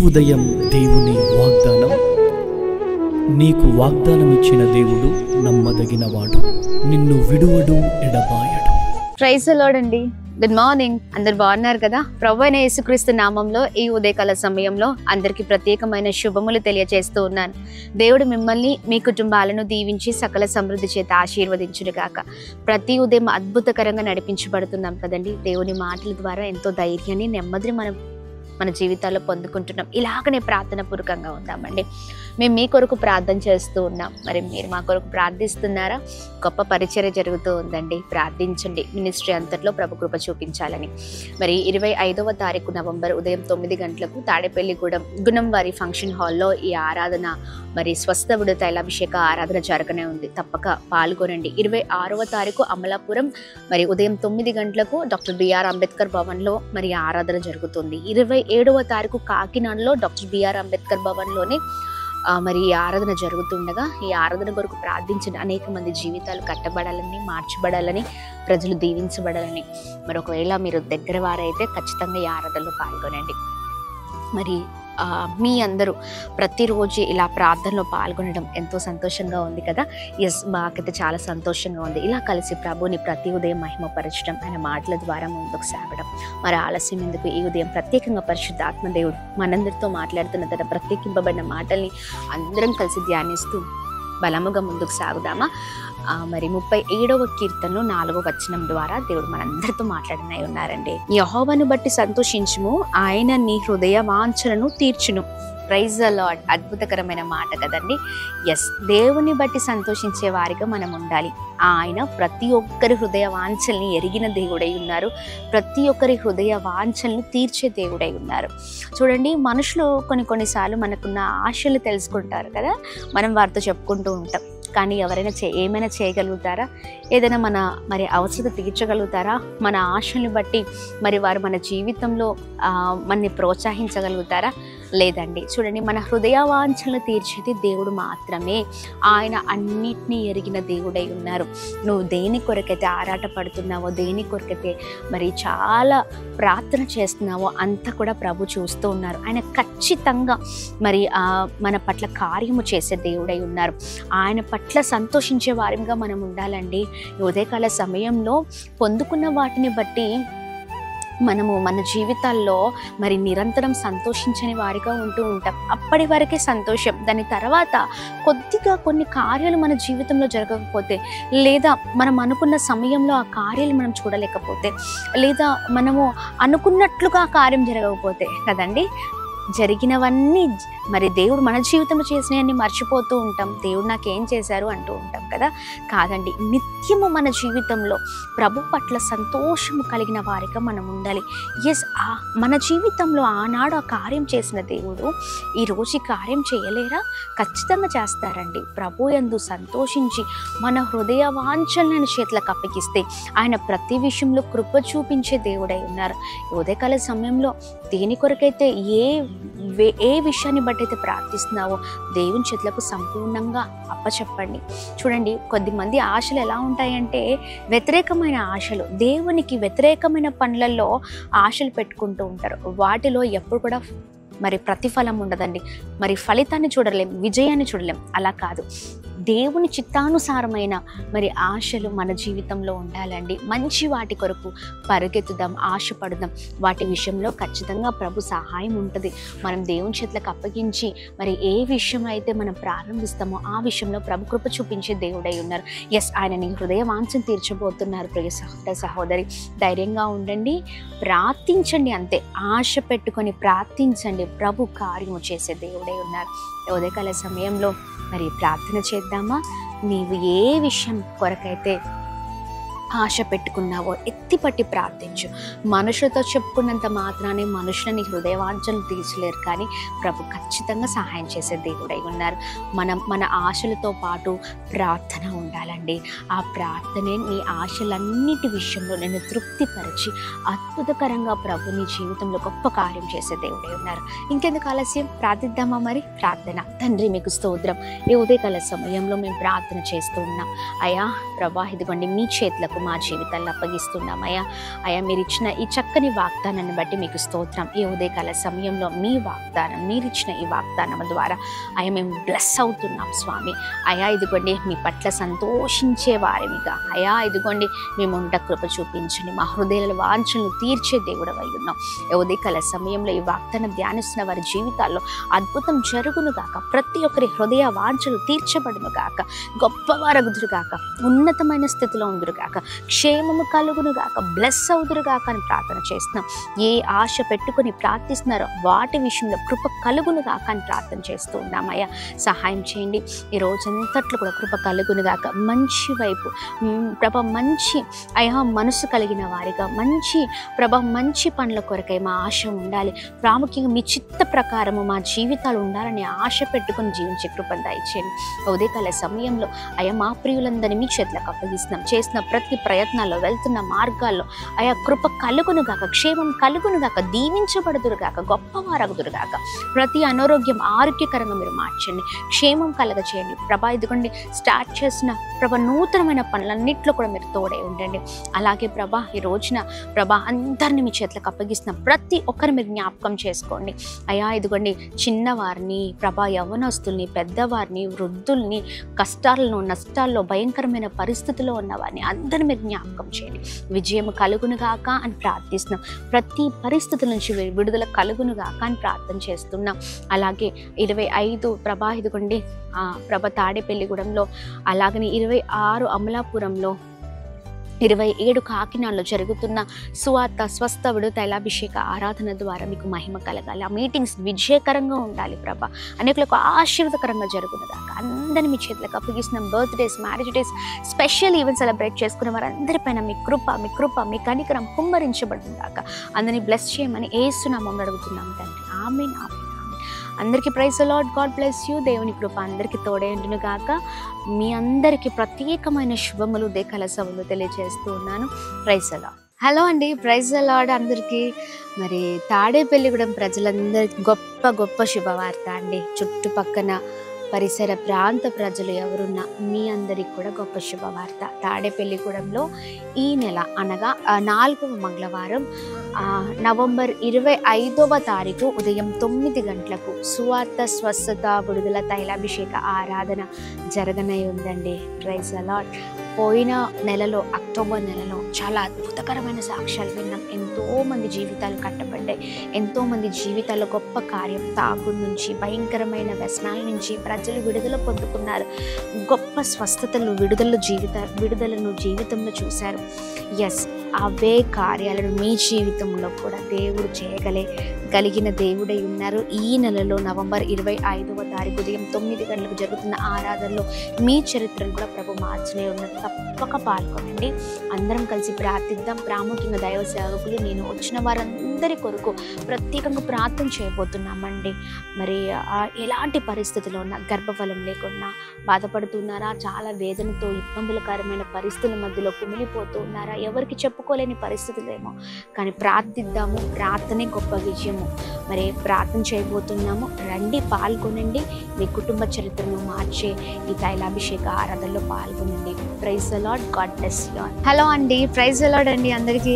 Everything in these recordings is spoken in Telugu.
ఉదయం దేవుని వాగ్దానం. నీకు వాగ్దానం ఇచ్చిన దేవుడు నమ్మదగినవాడు, నిన్ను విడువడు, ఎడబాయడు. ప్రైజ్ ది లార్డ్ అండి. Good morning. అందరు బాగున్నారు కదా? ప్రభువైన యేసుక్రీస్తు నామంలో ఈ ఉదయకాల సమయంలో అందరికీ ప్రత్యేకమైన శుభములు తెలియజేస్తూ ఉన్నాను. దేవుడు మిమ్మల్ని, మీ కుటుంబాలను దీవించి సకల సమృద్ధి చేత ఆశీర్వదించును గాక. ప్రతి ఉదయం అద్భుతకరంగా నడిపించబడుతున్నాం కదండి. దేవుని మాటల ద్వారా ఎంతో ధైర్యాన్ని, నెమ్మదిని మన జీవితాల్లో పొందుకుంటున్నాం. ఇలాగనే ప్రార్థన పూర్వకంగా ఉందామండి. మేము మీ కొరకు ప్రార్థన చేస్తూ ఉన్నాం. మరి మీరు మా కొరకు ప్రార్థిస్తున్నారా? గొప్ప పరిచర్య జరుగుతూ ఉందండి. ప్రార్థించండి. మినిస్ట్రీ అంతట్లో ప్రభు కృప చూపించాలని. మరి 25వ తారీఖు నవంబర్ ఉదయం 9 గంటలకు తాడేపల్లిగూడెం గుణం వారి ఫంక్షన్ హాల్లో ఈ ఆరాధన, మరి స్వస్థ విడుదల తైలాభిషేక ఆరాధన జరగనే ఉంది. తప్పక పాల్గొనండి. 26వ తారీఖు అమలాపురం మరి ఉదయం 9 గంటలకు డాక్టర్ బిఆర్ అంబేద్కర్ భవన్లో మరి ఆరాధన జరుగుతుంది. 27వ తారీఖు కాకినాడలో డాక్టర్ బిఆర్ అంబేద్కర్ భవన్లోనే మరి ఈ ఆరాధన జరుగుతుండగా ఈ ఆరాధన కొరకు ప్రార్థించిన అనేక మంది జీవితాలు కట్టబడాలని, మార్చబడాలని, ప్రజలు దీవించబడాలని. మరి ఒకవేళ మీరు దగ్గర వారైతే ఖచ్చితంగా ఈ ఆరాధనలో పాల్గొనండి. మరి మీ అందరూ ప్రతిరోజు ఇలా ప్రార్థనలో పాల్గొనడం ఎంతో సంతోషంగా ఉంది కదా. ఎస్, మాకైతే చాలా సంతోషంగా ఉంది. ఇలా కలిసి ప్రభుని ప్రతి ఉదయం మహిమపరచడం, ఆయన మాటల ద్వారా ముందుకు సాగడం. మరి ఆలస్యం ఎందుకు? ఈ ఉదయం ప్రత్యేకంగా పరిశుద్ధ ఆత్మదేవుడు మనందరితో మాట్లాడుతున్న తన ప్రత్యేకింపబడిన మాటల్ని అందరం కలిసి ధ్యానిస్తూ బలముగా ముందుకు సాగుదామా? మరి 37వ కీర్తనలో 4వ వచనం ద్వారా దేవుడు మనందరితో మాట్లాడనై ఉన్నారండి. యెహోవాను బట్టి సంతోషించుము, ఆయన నీ హృదయ వాంఛలను తీర్చును. Praise the lord. అద్భుతకరమైన మాట కదండి. ఎస్, దేవుని బట్టి సంతోషించే వారిగా మనం ఉండాలి. ఆయన ప్రతి ఒక్కరి హృదయ వాంఛల్ని ఎరిగిన దేవుడై ఉన్నారు. ప్రతి ఒక్కరి హృదయ వాంఛల్ని తీర్చే దేవుడై ఉన్నారు. చూడండి, మనుషులు కొన్నిసార్లు మనకున్న ఆశలు తెలుసుకుంటారు కదా. మనం వారితో చెప్పుకుంటూ ఉంటాం. కానీ ఎవరైనా ఏమైనా చేయగలుగుతారా? ఏదైనా మరి అవసరత తీర్చగలుగుతారా? మన ఆశల్ని బట్టి మరి వారు మన జీవితంలో మనని ప్రోత్సహించగలుగుతారా? లేదండి. చూడండి, మన హృదయ వాంఛలను తీర్చేది దేవుడు మాత్రమే. ఆయన అన్నిటినీ ఎరిగిన దేవుడై ఉన్నారు. నువ్వు దేని కొరకైతే ఆరాట పడుతున్నావో, దేని కొరకైతే మరి చాలా ప్రార్థన చేస్తున్నావో అంతా కూడా ప్రభు చూస్తూ ఉన్నారు. ఆయన ఖచ్చితంగా మరి మన పట్ల కార్యము చేసే దేవుడై ఉన్నారు. ఆయన పట్ల సంతోషించే వారిగా మనం ఉండాలండి. ఉదయకాల సమయంలో పొందుకున్న వాటిని బట్టి మనము మన జీవితాల్లో మరి నిరంతరం సంతోషించని వారిగా ఉంటూ ఉంటాం. అప్పటి వరకే సంతోషం. దాని తర్వాత కొద్దిగా కొన్ని కార్యాలు మన జీవితంలో జరగకపోతే, లేదా మనం అనుకున్న సమయంలో ఆ కార్యాలు మనం చూడలేకపోతే, లేదా మనము అనుకున్నట్లుగా ఆ కార్యం జరగకపోతే కదండి, జరిగినవన్నీ మరి దేవుడు మన జీవితంలో చేసినవన్నీ మర్చిపోతూ ఉంటాం. దేవుడు నాకేం చేశారు అంటూ ఉంటాం కదా. కాదండి, నిత్యము మన జీవితంలో ప్రభు పట్ల సంతోషము కలిగిన వారిగా మనం ఉండాలి. ఎస్, మన జీవితంలో ఆనాడు ఆ కార్యం చేసిన దేవుడు ఈరోజు ఈ కార్యం చేయలేరా? ఖచ్చితంగా చేస్తారండి. ప్రభు యందు సంతోషించి మన హృదయ వాంఛలను చేతులకు అప్పగిస్తే ఆయన ప్రతి విషయంలో కృప చూపించే దేవుడై ఉన్నారు. ఉదయకాల సమయంలో దేని కొరకైతే ఏ విషయాన్ని బట్టి అయితే ప్రార్థిస్తున్నావో దేవుని చేతులకు సంపూర్ణంగా అప్పచెప్పండి. చూడండి, కొద్దిమంది ఆశలు ఎలా ఉంటాయంటే వ్యతిరేకమైన ఆశలు, దేవునికి వ్యతిరేకమైన పనులలో ఆశలు పెట్టుకుంటూ ఉంటారు. వాటిలో ఎప్పుడు కూడా మరి ప్రతిఫలం ఉండదండి. మరి ఫలితాన్ని చూడలేం, విజయాన్ని చూడలేం. అలా కాదు, దేవుని చిత్తానుసారమైన మరి ఆశలు మన జీవితంలో ఉండాలండి. మంచి వాటి కొరకు పరిగెత్తుదాం, ఆశపడదాం. వాటి విషయంలో ఖచ్చితంగా ప్రభు సహాయం ఉంటుంది. మనం దేవుని చేతులకు అప్పగించి మరి ఏ విషయం అయితే మనం ప్రారంభిస్తామో ఆ విషయంలో ప్రభు కృప చూపించే దేవుడై ఉన్నారు. ఎస్, ఆయన నీ హృదయ వాంఛను తీర్చబోతున్నారు. ప్రియ సహోదర సహోదరి, ధైర్యంగా ఉండండి, ప్రార్థించండి. అంతే, ఆశ పెట్టుకొని ప్రార్థించండి. ప్రభు కార్యము చేసే దేవుడై ఉన్నారు. ఉదయకాల సమయంలో మరి ప్రార్థన చేద్దామా? నీవు ఏ విషయం కొరకైతే ఆశ పెట్టుకున్నావో ఎత్తిపట్టి ప్రార్థించు. మనుషులతో చెప్పుకున్నంత మాత్రాన్ని మనుషులని హృదయవాంఛలు తీర్చలేరు, కానీ ప్రభు ఖచ్చితంగా సహాయం చేసే దేవుడై ఉన్నారు. మన ఆశలతో పాటు ప్రార్థన ఉండాలండి. ఆ ప్రార్థనే నీ ఆశలన్నిటి విషయంలో నేను తృప్తిపరిచి అద్భుతకరంగా ప్రభు నీ జీవితంలో గొప్ప కార్యం చేసే దేవుడై ఉన్నారు. ఇంకెందుకు ఆలస్యం? ప్రార్థిద్దామా? మరి ప్రార్థన. తండ్రి, మీకు స్తోత్రం. ఈ ఉదయకాల సమయంలో మేము ప్రార్థన చేస్తూ ఉన్నాం. అయ్యా ప్రభా, ఇదిగోండి మీ చేతులకు మీకు మా జీవితాల్లో అప్పగిస్తున్నాం అయ్యా. అయ్యా మీరు ఇచ్చిన ఈ చక్కని వాగ్దానాన్ని బట్టి మీకు స్తోత్రం. ఈ ఉదయకాల సమయంలో మీ వాగ్దానం, మీరిచ్చిన ఈ వాగ్దానం ద్వారా అయ్యా మేము బ్లెస్ అవుతున్నాం స్వామి. అయ్యా ఇదిగోండి మీ పట్ల సంతోషించే వారినిగా అయ్యా ఇదిగోండి మేము ఉండ కృప చూపించండి. మా హృదయాల వాంఛలను తీర్చే దేవుడు అయి ఉన్నాం. ఈ ఉదయకాల సమయంలో ఈ వాగ్దానం ధ్యానిస్తున్న వారి జీవితాల్లో అద్భుతం జరుగును గాక. ప్రతి ఒక్కరి హృదయ వాంఛలు తీర్చబడును గాక. గొప్పవారగుదురు గాక. ఉన్నతమైన స్థితిలో ఉందురు గాక. క్షేమము కలుగును గాక. బ్లెస్ అవుదురు గాక అని ప్రార్థన చేస్తున్నాం. ఏ ఆశ పెట్టుకుని ప్రార్థిస్తున్నారో వాటి విషయంలో కృప కలుగును గాక అని ప్రార్థన చేస్తూ ఉన్నామయ్యా. సహాయం చేయండి. ఈ రోజంతట్లో కూడా కృప కలుగును గాక. మంచి వైపు ప్రభ మంచి అయ్యా మనసు కలిగిన వారిగా మంచి పనుల కొరకై మా ఆశ ఉండాలి. ప్రాముఖ్యంగా మీ చిత్త ప్రకారము మా జీవితాలు ఉండాలని ఆశ పెట్టుకుని జీవించే కృపను దయచేయండి. ఉదయకాల సమయంలో అయ్యా మా ప్రియులందరినీ మీ చేతులకు అప్పగిస్తున్నాం. చేసిన ప్రతి ప్రయత్నాల్లో వెళ్తున్న మార్గాల్లో అయా కృప కలుగునుగాక. క్షేమం కలుగునుగాక. దీవించబడుదురుగాక. గొప్పవారగుదురుగాక. ప్రతి అనారోగ్యం ఆరోగ్యకరంగా మీరు మార్చండి. క్షేమం కలగ చేయండి ప్రభా. ఇదిగోండి స్టార్ట్ చేసిన ప్రభా నూతనమైన పనులన్నింటిలో కూడా మీరు తోడై ఉండండి. అలాగే ప్రభా ఈ రోజున ప్రభా అందరినీ మీ చేతులకు అప్పగిస్తున్నాం. ప్రతి ఒక్కరు మీరు జ్ఞాపకం చేసుకోండి అయ్యా. ఇదిగోండి చిన్నవారిని ప్రభా, యవ్వనస్తుల్ని, పెద్దవారిని, వృద్ధుల్ని, కష్టాలను నష్టాల్లో భయంకరమైన పరిస్థితుల్లో ఉన్న వారిని అందరినీ మీరు జ్ఞాపకం చేయండి. విజయం కలుగునుగాక అని ప్రార్థిస్తున్నాం. ప్రతి పరిస్థితుల నుంచి విడుదల కలుగునుగాక అని ప్రార్థన చేస్తున్నాం. అలాగే 25 ప్రభా ఇదిగోండి ప్రభ తాడేపల్లిగూడెంలో, అలాగని 26 అమలాపురంలో, 27 కాకినాడలో జరుగుతున్న సువార్త స్వస్థ విడుదల తైలాభిషేక ఆరాధన ద్వారా మీకు మహిమ కలగాలి. ఆ మీటింగ్స్ విజయకరంగా ఉండాలి ప్రభ. అనేకులకు ఆశీర్వదకరంగా జరుగుతుందాక అందరినీ మీ చేతులకు అప్పగిస్తున్నాం. Birthdays, marriage days, special event celebrate చేసుకునే వారందరిపైన మీ కృప మీ కనికరం కుమ్మరించబడుతుందాక అందరినీ బ్లెస్ చేయమని యేసు నామములో అడుగుతున్నాం తండ్రి. ఆమేన్. అందరికీ praise the Lord. God bless you. దేవుని కృప అందరికీ తోడే ఉండును గాక. మీ అందరికీ ప్రత్యేకమైన శుభములు ఉదయకాల సభలు తెలియజేస్తూ ఉన్నాను. Praise the Lord. హలో అండి, ప్రైజ్ ది లార్డ్ అందరికీ. మరి తాడేపల్లిగూడెం ప్రజలందరికీ గొప్ప శుభవార్త అండి. చుట్టుపక్కన పరిసర ప్రాంత ప్రజలు ఎవరున్నా మీ అందరికి కూడా గొప్ప శుభవార్త. తాడేపల్లిగూడెంలో ఈ నెల అనగా 4వ మంగళవారం నవంబర్ 25వ తారీఖు ఉదయం 9 గంటలకు సువార్త స్వస్థత విడుదల తైలాభిషేక ఆరాధన జరగనై ఉందండి. Praise the Lord. పోయిన నెలలో అక్టోబర్ నెలలో చాలా అద్భుతకరమైన సాక్ష్యాలు విన్నాం. ఎంతోమంది జీవితాలు కట్టబడ్డాయి. ఎంతోమంది జీవితాల్లో గొప్ప కార్యం, తాగు నుంచి భయంకరమైన వ్యసనాల నుంచి ప్రజలు విడుదల పొందుకున్నారు. గొప్ప స్వస్థతలు, విడుదలను జీవితంలో చూశారు. ఎస్, అవే కార్యాలను మీ జీవితంలో కూడా దేవుడు చేయగలిగిన దేవుడై ఉన్నారు. ఈ నెలలో నవంబర్ 25వ తారీఖు ఉదయం 9 గంటలకు జరుగుతున్న ఆరాధనలో మీ చరిత్రను కూడా ప్రభు మార్చనే ఉన్నది. తప్పక పాల్గొనండి. అందరం కలిసి ప్రార్థిద్దాం. ప్రాముఖ్యంగా దైవ సేవకులు, నేను వచ్చిన వారందరి కొరకు ప్రత్యేకంగా ప్రార్థన చేయబోతున్నామండి. మరి ఎలాంటి పరిస్థితుల్లో ఉన్నా, గర్భఫలం లేకున్నా బాధపడుతున్నారా, చాలా వేదనతో ఇబ్బందులకరమైన పరిస్థితుల మధ్యలో కుమిలిపోతూ ఉన్నారా, ఎవరికి చెప్పుకోలేని పరిస్థితులేమో, కానీ ప్రార్థిద్దాము. ప్రార్థనే గొప్ప విజయము. మరి ప్రార్థన చేయబోతున్నాము. రండి, పాల్గొనండి. మీ కుటుంబ చరిత్రను మార్చే ఈ తైలాభిషేక ఆరాధనలో పాల్గొనండి. Praise the Lord. God bless you all. Hello అండి, ప్రైజ్ ది లార్డ్ అండి అందరికీ.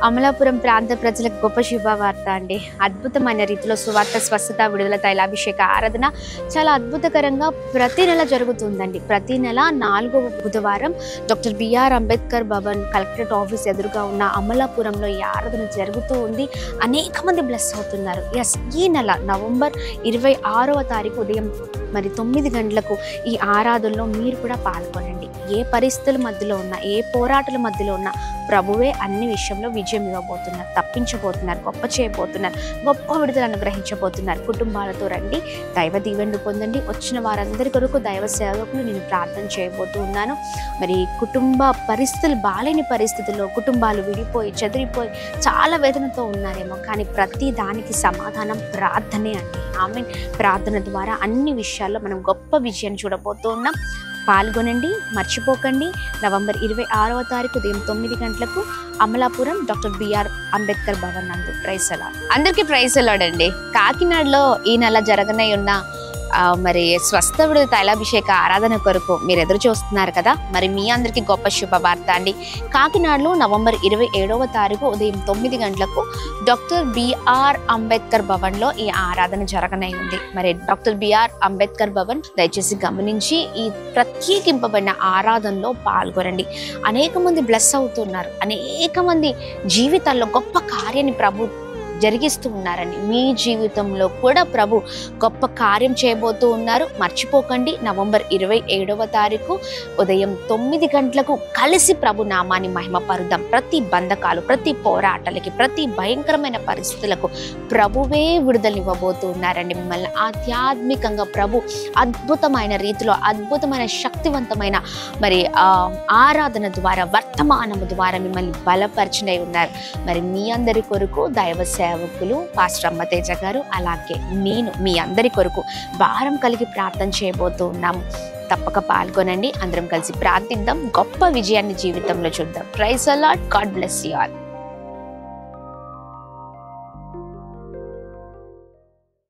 అమలాపురం ప్రాంత ప్రజలకు గొప్ప శుభవార్త అండి. అద్భుతమైన రీతిలో సువార్త స్వస్థత విడుదల తైలాభిషేక ఆరాధన చాలా అద్భుతకరంగా ప్రతి నెల జరుగుతుందండి. ప్రతి నెల 4వ బుధవారం doctor BR Ambedkar Bhavan collectorate office ఎదురుగా ఉన్న అమలాపురంలో ఈ ఆరాధన జరుగుతూ ఉంది. అనేక మంది బ్లెస్ అవుతున్నారు. ఎస్, ఈ నెల నవంబర్ 26వ తారీఖు ఉదయం మరి 9 గంటలకు ఈ ఆరాధనలో మీరు కూడా పాల్గొనండి. ఏ పరిస్థితుల మధ్యలో ఉన్నా, ఏ పోరాటాల మధ్యలో ఉన్నా ప్రభువే అన్ని విషయంలో విజయం ఇవ్వబోతున్నారు, తప్పించబోతున్నారు, గొప్ప చేయబోతున్నారు, గొప్ప విడుదల అనుగ్రహించబోతున్నారు. కుటుంబాలతో రండి, దైవ దీవెనలు పొందండి. వచ్చిన వారందరి కొరకు దైవ సేవకులు నేను ప్రార్థన చేయబోతూ ఉన్నాను. మరి కుటుంబ పరిస్థితులు బాలేని పరిస్థితుల్లో కుటుంబాలు విడిపోయి చెదిరిపోయి చాలా వేదనతో ఉన్నారేమో, కానీ ప్రతి దానికి సమాధానం ప్రార్థనే అండి. ఆమేన్. ప్రార్థన ద్వారా అన్ని విషయాల్లో మనం గొప్ప విజయాన్ని చూడబోతూ ఉన్నాం. పాల్గొనండి, మర్చిపోకండి. నవంబర్ 26వ తారీఖు ఉదయం 9 గంటలకు అమలాపురం డాక్టర్ బిఆర్ అంబేద్కర్ భవన్ నందు. Praise the Lord. అందరికీ ప్రైజ్ ది లార్డ్ అండి. కాకినాడలో ఈ నెల జరగనై ఉన్న మరి స్వస్థవుడు తైలాభిషేక ఆరాధన కొరకు మీరు ఎదురు చూస్తున్నారు కదా. మరి మీ అందరికీ గొప్ప శుభవార్త అండి. కాకినాడలో నవంబర్ 27వ తారీఖు ఉదయం 9 గంటలకు డాక్టర్ బిఆర్ అంబేద్కర్ భవన్ లో ఈ ఆరాధన జరగనై ఉంది. మరి డాక్టర్ బిఆర్ అంబేద్కర్ భవన్ దయచేసి గమనించి ఈ ప్రత్యేకింపబడిన ఆరాధనలో పాల్గొనండి. అనేక మంది బ్లెస్ అవుతున్నారు. అనేక మంది జీవితాల్లో గొప్ప కార్యాన్ని ప్రభు జరిగిస్తూ ఉన్నారని, మీ జీవితంలో కూడా ప్రభు గొప్ప కార్యం చేయబోతూ ఉన్నారు. మర్చిపోకండి, నవంబర్ 27వ తారీఖు ఉదయం 9 గంటలకు కలిసి ప్రభు నామాన్ని మహిమపరుద్దాం. ప్రతి బంధకాలు, ప్రతి పోరాటాలకి, ప్రతి భయంకరమైన పరిస్థితులకు ప్రభువే విడుదలనివ్వబోతూ ఉన్నారండి. మిమ్మల్ని ఆధ్యాత్మికంగా ప్రభు అద్భుతమైన రీతిలో, అద్భుతమైన శక్తివంతమైన మరి ఆరాధన ద్వారా, వర్తమానము ద్వారా మిమ్మల్ని బలపరిచినై ఉన్నారు. మరి మీ అందరి కొరకు దైవ సేవకులు పాస్టర్ అమ్మతేజ గారు, అలాగే నేను మీ అందరి కొరకు భారం కలిగి ప్రార్థన చేయబోతూ ఉన్నాము. తప్పక పాల్గొనండి. అందరం కలిసి ప్రార్థిద్దాం. గొప్ప విజయాన్ని జీవితంలో చూద్దాం. Praise the Lord. God bless you all.